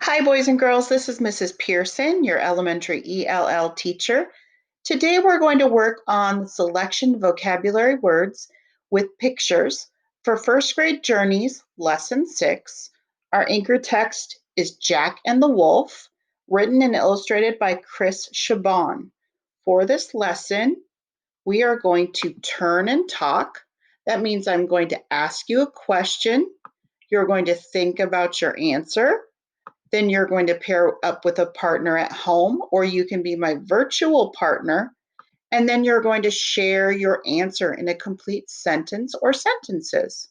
Hi, boys and girls. This is Mrs. Pearson, your elementary ELL teacher. Today we're going to work on the selection vocabulary words with pictures for first grade journeys, lesson 6. Our anchor text is Jack and the Wolf, written and illustrated by Chris Chabon. For this lesson, we are going to turn and talk. That means I'm going to ask you a question. You're going to think about your answer. Then you're going to pair up with a partner at home, or you can be my virtual partner. And then you're going to share your answer in a complete sentence or sentences.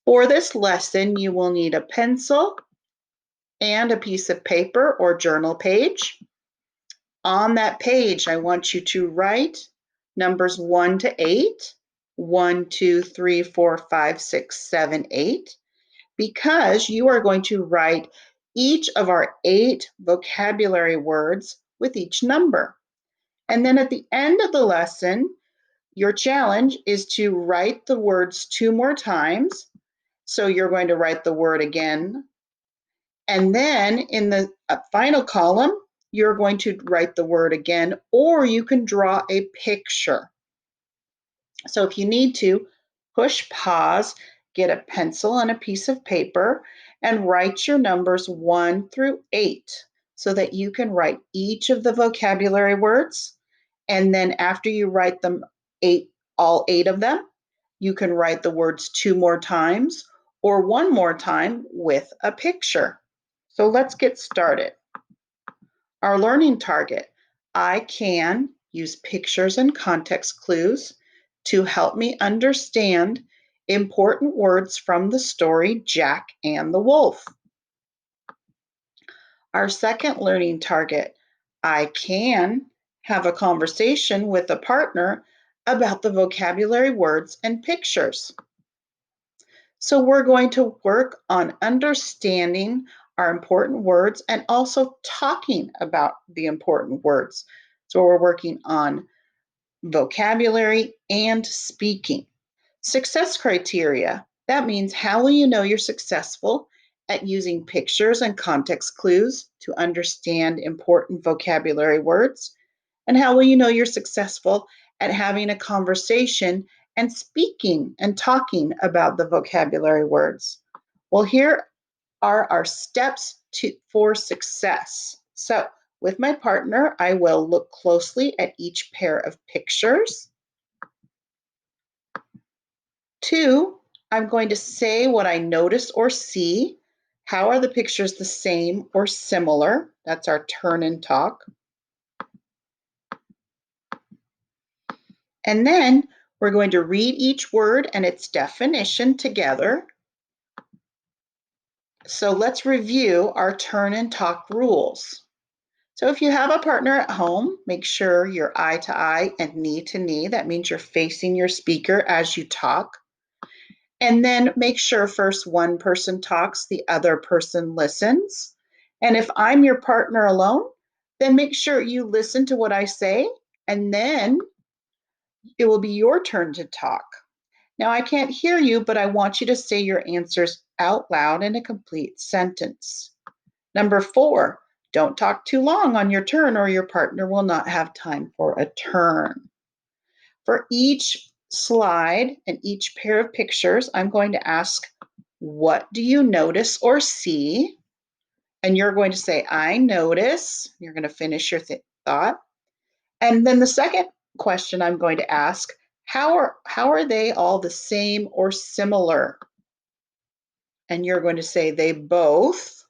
For this lesson, you will need a pencil and a piece of paper or journal page. On that page, I want you to write numbers 1 to 8, 1, 2, 3, 4, 5, 6, 7, 8, because you are going to write each of our 8 vocabulary words with each number. And then at the end of the lesson, your challenge is to write the words 2 more times. So you're going to write the word again. And then in the final column, you're going to write the word again, or you can draw a picture. So if you need to, push pause, get a pencil and a piece of paper, and write your numbers 1 through 8 so that you can write each of the vocabulary words. And then after you write them all 8 of them, you can write the words 2 more times or 1 more time with a picture. So let's get started. Our learning target. I can use pictures and context clues to help me understand important words from the story Jack and the Wolf. Our second learning target. I can have a conversation with a partner about the vocabulary words and pictures. So we're going to work on understanding our important words and also talking about the important words. So we're working on vocabulary and speaking. Success criteria. That means how will you know you're successful at using pictures and context clues to understand important vocabulary words? And how will you know you're successful at having a conversation and speaking and talking about the vocabulary words? Well, here are our steps for success. So, with my partner, I will look closely at each pair of pictures. 2, I'm going to say what I notice or see. How are the pictures the same or similar? That's our turn and talk. And then we're going to read each word and its definition together. So let's review our turn and talk rules. So if you have a partner at home, make sure you're eye to eye and knee to knee. That means you're facing your speaker as you talk. And then make sure first one person talks, the other person listens. And if I'm your partner alone, then make sure you listen to what I say, and then it will be your turn to talk. Now, I can't hear you, but I want you to say your answers out loud in a complete sentence. Number 4, don't talk too long on your turn or your partner will not have time for a turn. For each slide and each pair of pictures, I'm going to ask, what do you notice or see? And you're going to say, I notice. You're going to finish your thought. And then the second question I'm going to ask, how are they all the same or similar? And you're going to say they both,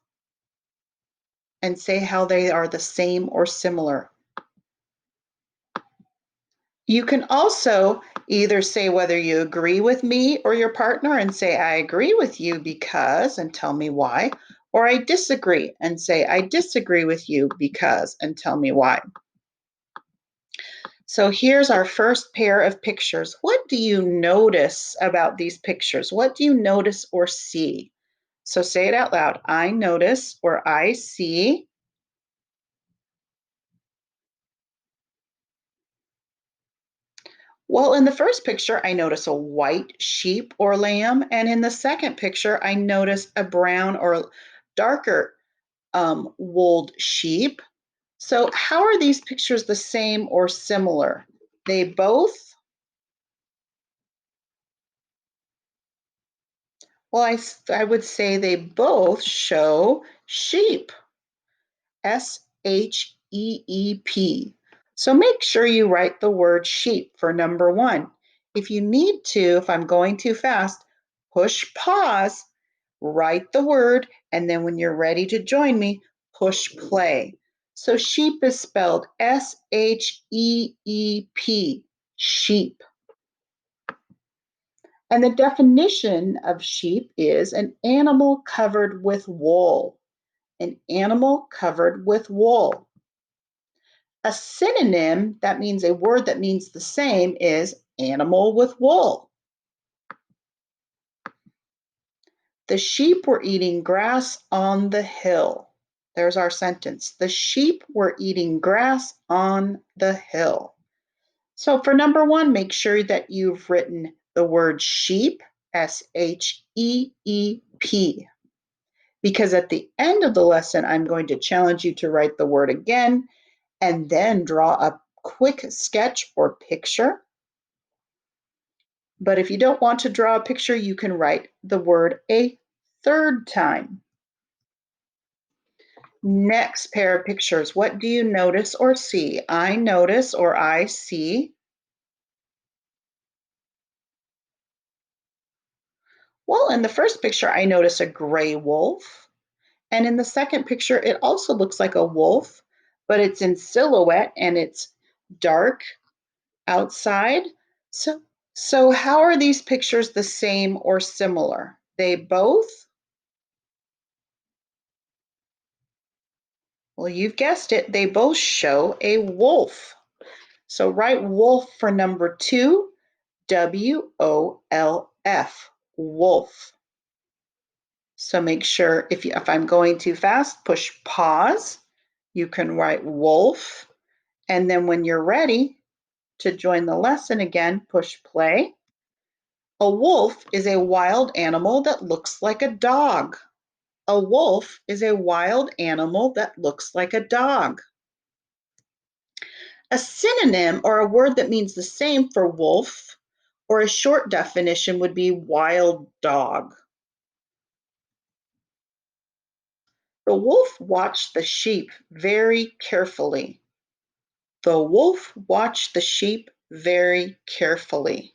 and say how they are the same or similar. You can also either say whether you agree with me or your partner and say, I agree with you because, and tell me why, or I disagree and say, I disagree with you because, and tell me why. So here's our first pair of pictures. What do you notice about these pictures? What do you notice or see? So say it out loud. I notice or I see. Well, in the first picture, I notice a white sheep or lamb. And in the second picture, I notice a brown or darker wooled sheep. So how are these pictures the same or similar? They both, well, I would say they both show sheep. S-H-E-E-P. So make sure you write the word sheep for number 1. If you need to, if I'm going too fast, push pause, write the word, and then when you're ready to join me, push play. So sheep is spelled S-H-E-E-P, sheep. And the definition of sheep is an animal covered with wool. An animal covered with wool. A synonym, that means a word that means the same, is animal with wool. The sheep were eating grass on the hill. There's our sentence. The sheep were eating grass on the hill. So for number 1, make sure that you've written the word sheep, S-H-E-E-P. Because at the end of the lesson, I'm going to challenge you to write the word again and then draw a quick sketch or picture. But if you don't want to draw a picture, you can write the word a third time. Next pair of pictures. What do you notice or see? I notice or I see. Well, in the first picture, I notice a gray wolf. And in the second picture, it also looks like a wolf, but it's in silhouette and it's dark outside. So how are these pictures the same or similar? They both, well, you've guessed it, they both show a wolf. So write wolf for number 2, W-O-L-F, wolf. So make sure if I'm going too fast, push pause. You can write wolf. And then when you're ready to join the lesson again, push play. A wolf is a wild animal that looks like a dog. A wolf is a wild animal that looks like a dog. A synonym, or a word that means the same for wolf, or a short definition would be wild dog. The wolf watched the sheep very carefully. The wolf watched the sheep very carefully.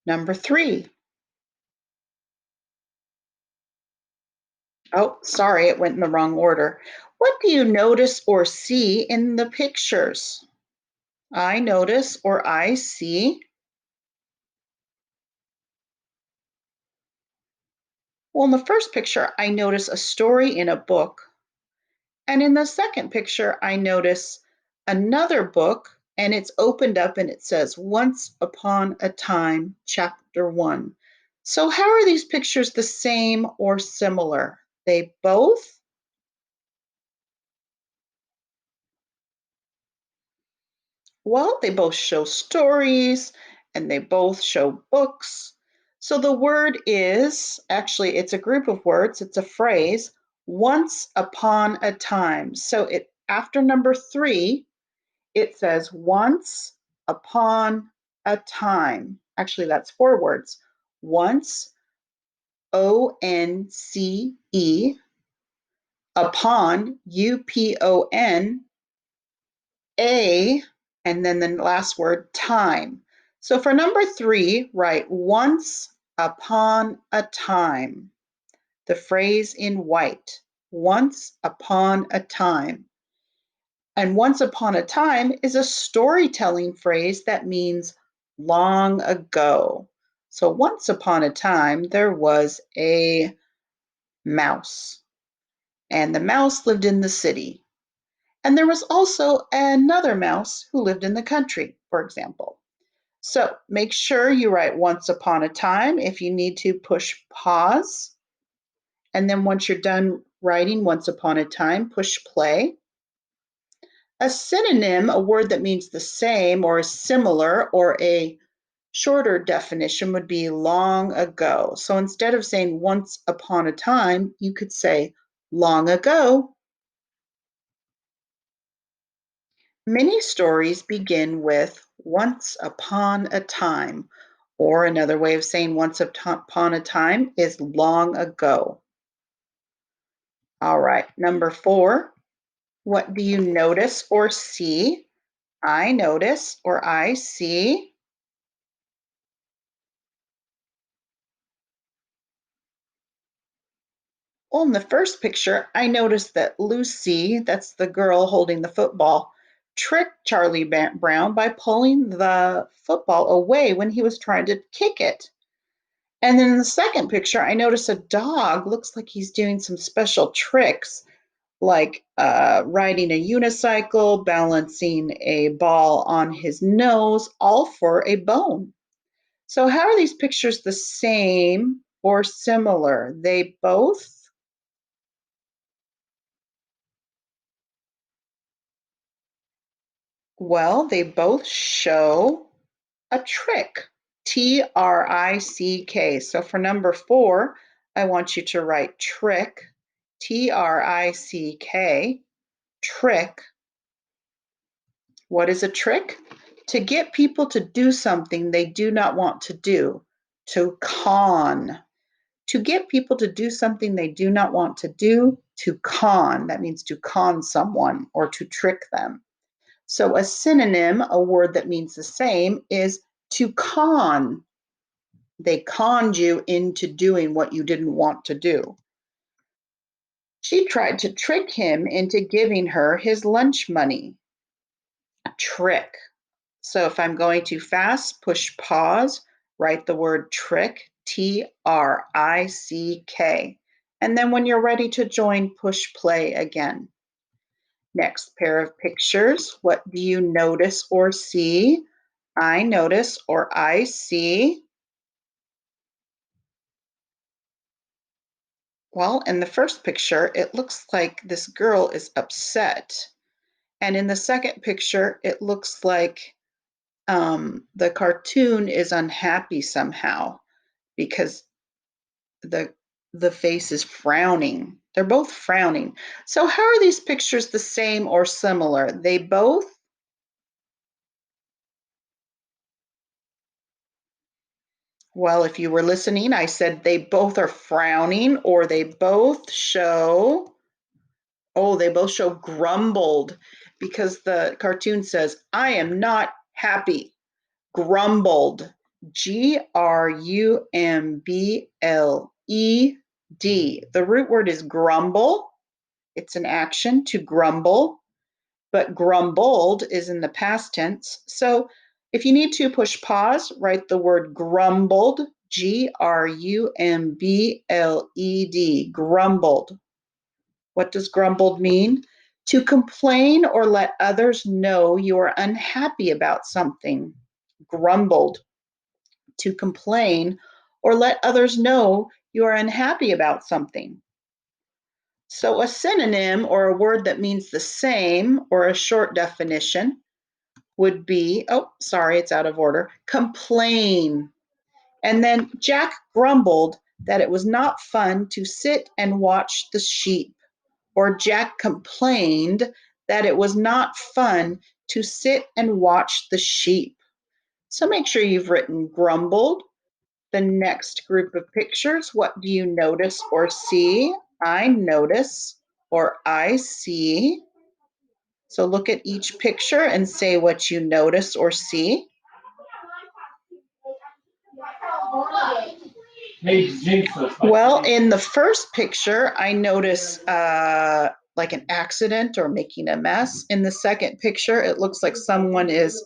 Number 3. Oh, sorry, it went in the wrong order. What do you notice or see in the pictures? I notice or I see. Well, in the first picture, I notice a story in a book. And in the second picture, I notice another book and it's opened up and it says, Once Upon a Time, Chapter 1. So how are these pictures the same or similar? They both, well, they both show stories and they both show books. So the word is, actually, it's a group of words, it's a phrase, once upon a time. So it after number 3, it says once upon a time. Actually, that's 4 words. Once, O-N-C-E, upon, U-P-O-N, a, and then the last word, time. So for number 3, write once upon a time. The phrase in white, once upon a time. And once upon a time is a storytelling phrase that means long ago. So once upon a time, there was a mouse, and the mouse lived in the city. And there was also another mouse who lived in the country, for example. So make sure you write once upon a time. If you need to, push pause. And then once you're done writing once upon a time, push play. A synonym, a word that means the same or similar, or a shorter definition would be long ago. So instead of saying once upon a time, you could say Long ago. Many stories begin with once upon a time, or another way of saying once upon a time is long ago. All right, number 4. What do you notice or see? I notice or I see. Well, in the first picture, I noticed that Lucy, that's the girl holding the football, tricked Charlie Brown by pulling the football away when he was trying to kick it. And then in the second picture, I noticed a dog looks like he's doing some special tricks, like riding a unicycle, balancing a ball on his nose, all for a bone. So, how are these pictures the same or similar? They both, well, they both show a trick. Trick. So, for number 4, I want you to write trick, Trick, trick. What is a trick? To get people to do something they do not want to do. To con. To get people to do something they do not want to do, to con. That means to con someone or to trick them. So a synonym, a word that means the same, is to con. They conned you into doing what you didn't want to do. She tried to trick him into giving her his lunch money. A trick. So if I'm going too fast, push pause, write the word trick, Trick. And then when you're ready to join, push play again. Next pair of pictures. What do you notice or see? I notice or I see. Well, in the first picture, it looks like this girl is upset. And in the second picture, it looks like the cartoon is unhappy somehow because the the face is frowning. They're both frowning. So how are these pictures the same or similar? They both, well, if you were listening, I said they both are frowning or they both show, oh, they both show grumbled because the cartoon says, I am not happy. Grumbled. Grumbled. The root word is grumble. It's an action to grumble, but grumbled is in the past tense. So if you need to push pause, write the word grumbled, Grumbled, grumbled. What does grumbled mean? To complain or let others know you are unhappy about something. Grumbled. To complain or let others know you are unhappy about something. So a synonym or a word that means the same or a short definition would be, oh, sorry, it's out of order, complain. And then Jack grumbled that it was not fun to sit and watch the sheep. Or Jack complained that it was not fun to sit and watch the sheep. So make sure you've written grumbled. The next group of pictures, what do you notice or see? I notice or I see. So look at each picture and say what you notice or see. Well, in the first picture, I notice like an accident or making a mess. In the second picture, it looks like someone is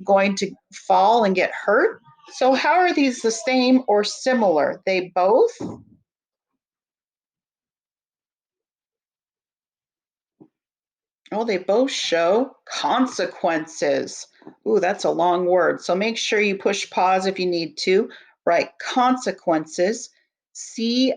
going to fall and get hurt. So how are these the same or similar? They both, oh, they both show consequences. Ooh, that's a long word. So make sure you push pause if you need to. Write consequences, Consequences.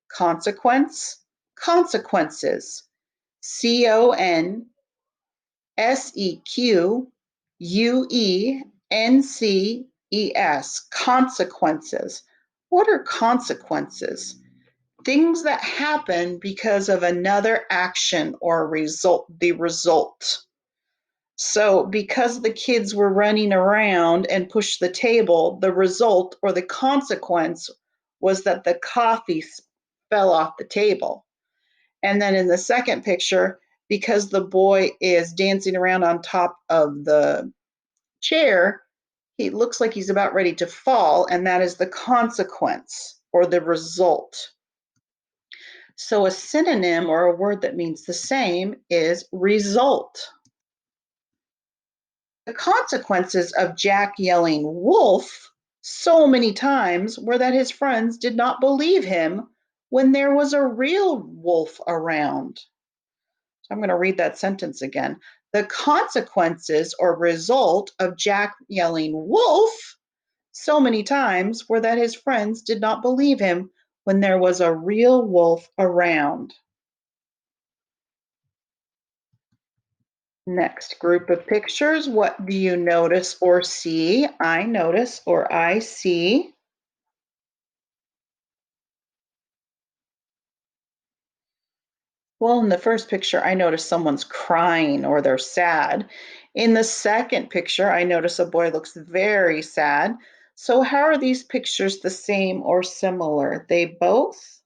Consequence, consequences. Consequences. U-E-N-C-E-S, consequences. What are consequences? Things that happen because of another action or result, the result. So because the kids were running around and pushed the table, the result or the consequence was that the coffee fell off the table. And then in the second picture, because the boy is dancing around on top of the chair, he looks like he's about ready to fall, and that is the consequence or the result. So a synonym or a word that means the same is result. The consequences of Jack yelling wolf so many times were that his friends did not believe him when there was a real wolf around. So I'm going to read that sentence again. The consequences or result of Jack yelling wolf so many times were that his friends did not believe him when there was a real wolf around. Next group of pictures, what do you notice or see? I notice or I see. Well, in the first picture, I notice someone's crying or they're sad. In the second picture, I notice a boy looks very sad. So how are these pictures the same or similar? They both?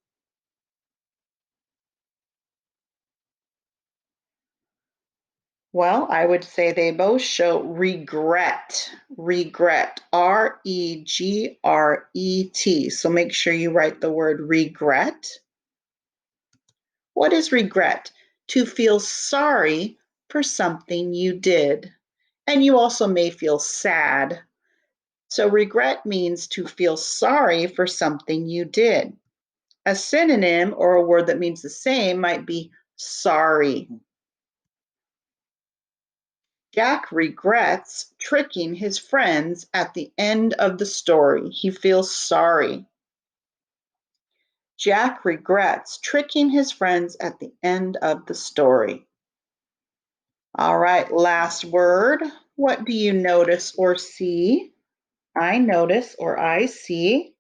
Well, I would say they both show regret. Regret, R-E-G-R-E-T. So make sure you write the word regret. What is regret? To feel sorry for something you did. And you also may feel sad. So regret means to feel sorry for something you did. A synonym or a word that means the same might be sorry. Jack regrets tricking his friends at the end of the story. He feels sorry. Jack regrets tricking his friends at the end of the story. All right, last word. What do you notice or see? I notice or I see.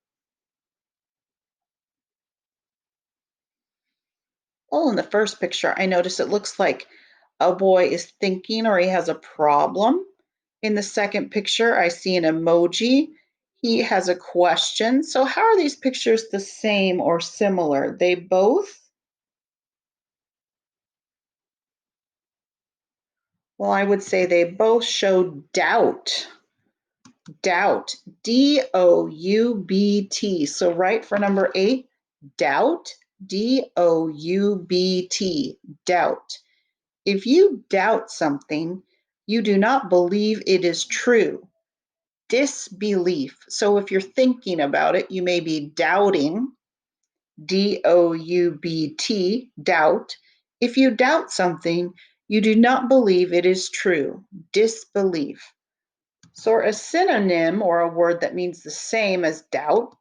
Oh, in the first picture, I notice it looks like a boy is thinking or he has a problem. In the second picture, I see an emoji. He has a question. So how are these pictures the same or similar? They both? Well, I would say they both show doubt. Doubt, D-O-U-B-T. So right for number 8, doubt, D-O-U-B-T, doubt. If you doubt something, you do not believe it is true. Disbelief. So if you're thinking about it, you may be doubting, D-O-U-B-T, doubt. If you doubt something, you do not believe it is true. Disbelief. So a synonym or a word that means the same as doubt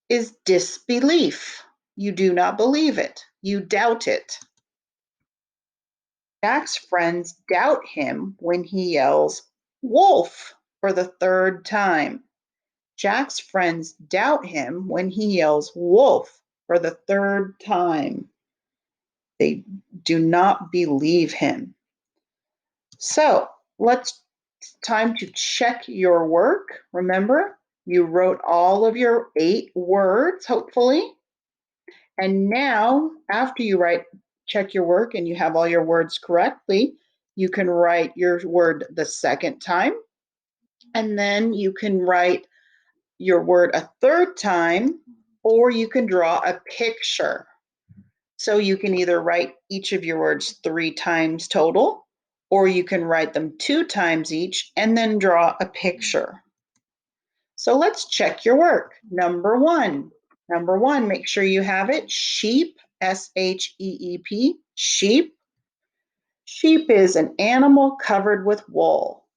is disbelief. You do not believe it. You doubt it. Jack's friends doubt him when he yells, wolf, for the third time. Jack's friends doubt him when he yells, wolf, for the third time. They do not believe him. So it's time to check your work. Remember, you wrote all of your 8 words, hopefully. And now, after you check your work and you have all your words correctly, you can write your word the second time. And then you can write your word a third time, or you can draw a picture. So you can either write each of your words 3 times total, or you can write them 2 times each and then draw a picture. So let's check your work. Number 1, make sure you have it. Sheep, S-H-E-E-P, sheep. Sheep is an animal covered with wool.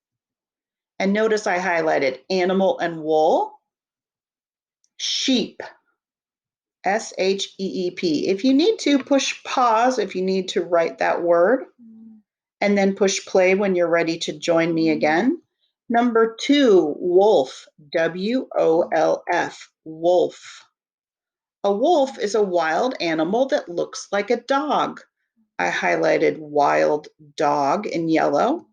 And notice I highlighted animal and wool. Sheep, S-H-E-E-P. If you need to, push pause if you need to write that word, and then push play when you're ready to join me again. Number 2, wolf, W-O-L-F, wolf. A wolf is a wild animal that looks like a dog. I highlighted wild dog in yellow.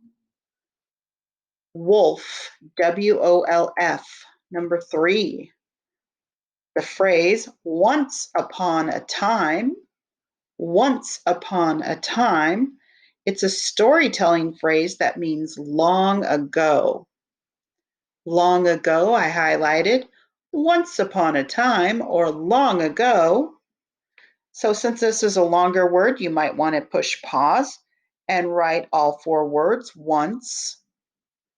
Wolf, W-O-L-F. Number 3, the phrase once upon a time. Once upon a time. It's a storytelling phrase that means long ago. Long ago, I highlighted once upon a time or long ago. So since this is a longer word, you might want to push pause and write all 4 words once,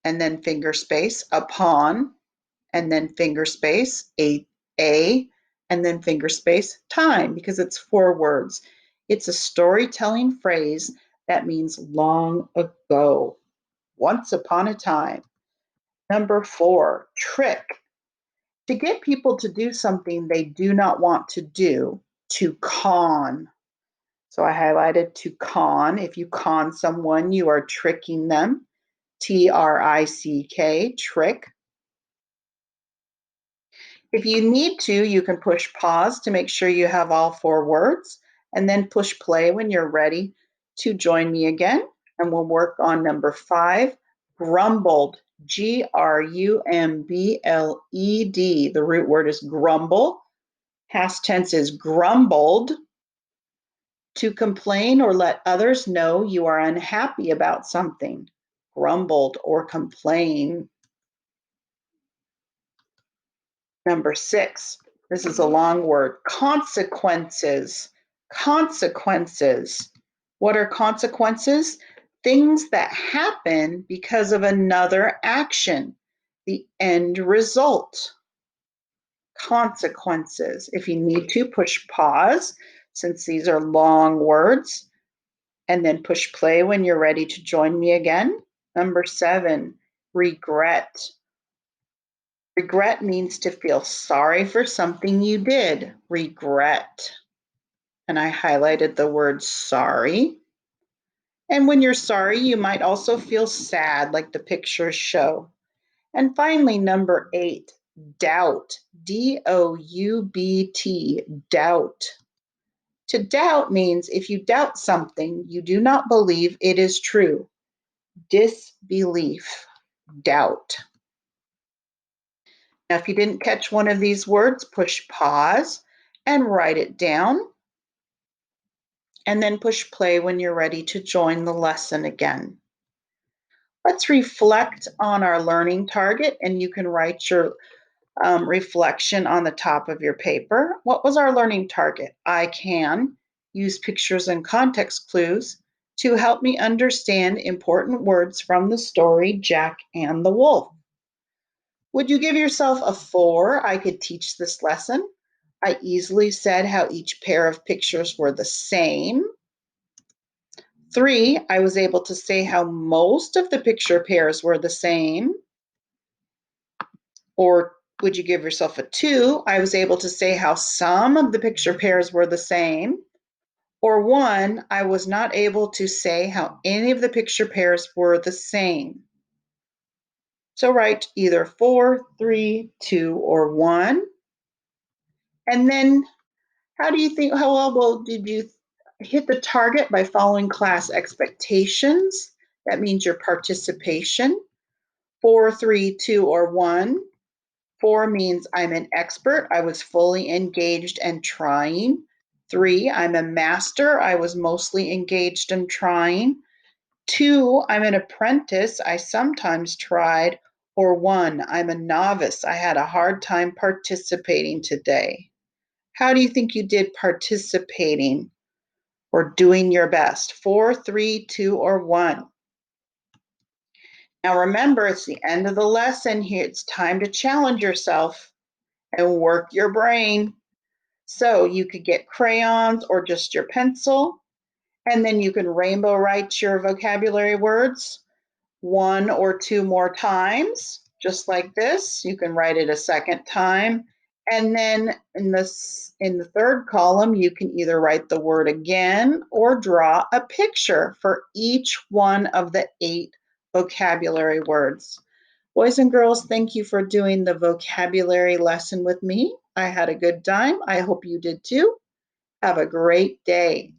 and then finger space, upon, and then finger space, a, and then finger space, time, because it's 4 words. It's a storytelling phrase that means long ago, once upon a time. Number 4, trick. To get people to do something they do not want to do, to con. So I highlighted to con. If you con someone, you are tricking them. T-R-I-C-K, trick. If you need to, you can push pause to make sure you have all 4 words, and then push play when you're ready to join me again. And we'll work on number 5, grumbled, G-R-U-M-B-L-E-D. The root word is grumble. Past tense is grumbled. To complain or let others know you are unhappy about something. Grumbled or complain. Number 6, this is a long word, consequences. Consequences. What are consequences? Things that happen because of another action, the end result. Consequences. If you need to, push pause, since these are long words, and then push play when you're ready to join me again. Number 7, regret. Regret means to feel sorry for something you did. Regret. And I highlighted the word sorry. And when you're sorry, you might also feel sad, like the pictures show. And finally, number 8, doubt. D-O-U-B-T, doubt. To doubt means if you doubt something, you do not believe it is true. Disbelief, doubt. Now, if you didn't catch one of these words, push pause and write it down, and then push play when you're ready to join the lesson again. Let's reflect on our learning target, and you can write your reflection on the top of your paper. What was our learning target? I can use pictures and context clues to help me understand important words from the story Jack and the Wolf. Would you give yourself a 4? I could teach this lesson. I easily said how each pair of pictures were the same. 3, I was able to say how most of the picture pairs were the same. Or would you give yourself a 2? I was able to say how some of the picture pairs were the same. Or 1, I was not able to say how any of the picture pairs were the same. So write either 4, 3, 2, or 1. And then how well did you hit the target? By following class expectations? That means your participation. 4, 3, 2, or 1. 4 means I'm an expert. I was fully engaged and trying. 3, I'm a master. I was mostly engaged and trying. 2, I'm an apprentice. I sometimes tried. Or 1, I'm a novice. I had a hard time participating today. How do you think you did participating or doing your best? 4, 3, 2, or 1? Now remember, it's the end of the lesson here. It's time to challenge yourself and work your brain. So you could get crayons or just your pencil, and then you can rainbow write your vocabulary words 1 or 2 more times, just like this. You can write it a second time. And then in the third column, you can either write the word again or draw a picture for each one of the 8 vocabulary words. Boys and girls, thank you for doing the vocabulary lesson with me. I had a good time. I hope you did too. Have a great day.